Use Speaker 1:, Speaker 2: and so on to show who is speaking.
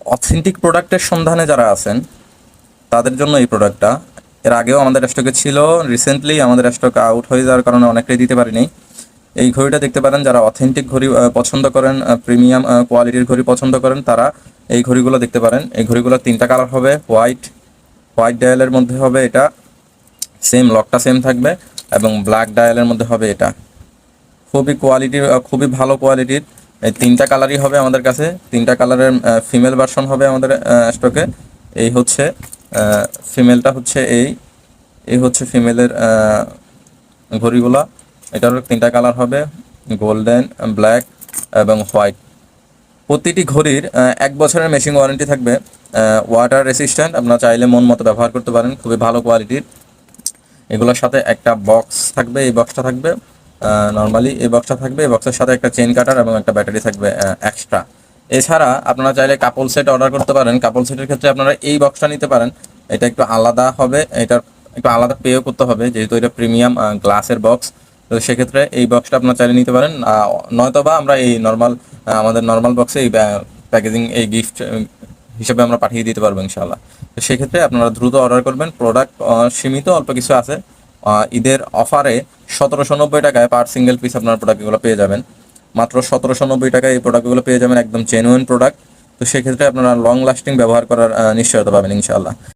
Speaker 1: Authentic প্রোডাক্টের সন্ধানে যারা আছেন তাদের জন্য এই প্রোডাক্টটা। এর আগেও আমাদের স্টকে ছিল, রিসেন্টলি আমাদের স্টক আউট হয়ে যাওয়ার কারণে অনেকটাই দিতে পারিনি। এই ঘড়িটা দেখতে পারেন, যারা অথেন্টিক ঘড়ি পছন্দ করেন, প্রিমিয়াম কোয়ালিটির ঘড়ি পছন্দ করেন, তারা এই ঘড়িগুলো দেখতে পারেন। এই ঘড়িগুলো 3টা কালার হবে, হোয়াইট ডায়ালের মধ্যে হবে এটা, সেম লকটা সেম থাকবে, এবং ব্ল্যাক ডায়ালের মধ্যে হবে এটা। খুবই ভালো কোয়ালিটির। এই 3টা কালারই হবে আমাদের কাছে, 3টা কালারের ফিমেল ভার্সন হবে আমাদের স্টকে। এই হচ্ছে ফিমেলটা হচ্ছে এই হচ্ছে ফিমেলের ঘড়িগুলা। এটারও 3টা কালার হবে, গোল্ডেন, ব্ল্যাক এবং হোয়াইট। প্রতিটি ঘড়ির 1 বছরের মেশিন ওয়ারেন্টি থাকবে, ওয়াটার রেসিস্ট্যান্ট, আপনারা চাইলে মন মতো ব্যবহার করতে পারেন, খুবই ভালো কোয়ালিটির। এগুলোর সাথে একটা বক্স থাকবে, এই বক্সটা থাকবে নর্মালি, এই বক্সটা থাকবে, এই বক্সের সাথে একটা চেন কাটার এবং একটা ব্যাটারি থাকবে এক্সট্রা। এছাড়া আপনারা চাইলে কাপল সেট অর্ডার করতে পারেন। কাপল সেটের ক্ষেত্রে আপনারা এই বক্সটা নিতে পারেন, এটা একটু আলাদা হবে, এটার একটু আলাদা পেও করতে হবে যেহেতু এটা প্রিমিয়াম গ্লাসের বক্স। তো সেক্ষেত্রে এই বক্সটা আপনারা চাইলে নিতে পারেন, নয়তো বা আমরা এই আমাদের নর্মাল বক্সে এই প্যাকেজিং, এই গিফট হিসেবে আমরা পাঠিয়ে দিতে পারবো ইনশাআল্লাহ। তো সেক্ষেত্রে আপনারা দ্রুত অর্ডার করবেন। প্রোডাক্ট সীমিত, অল্প কিছু আছে। ঈদের অফারে 1790 টাকায় পার সিঙ্গেল পিস আপনার প্রোডাক্টগুলো পেয়ে যাবেন। মাত্র 1790 টাকায় এই প্রোডাক্টগুলো পেয়ে যাবেন, একদম জেনুইন প্রোডাক্ট। তো সেক্ষেত্রে আপনারা লং লাস্টিং ব্যবহার করার নিশ্চয়তা পাবেন ইনশাআল্লাহ।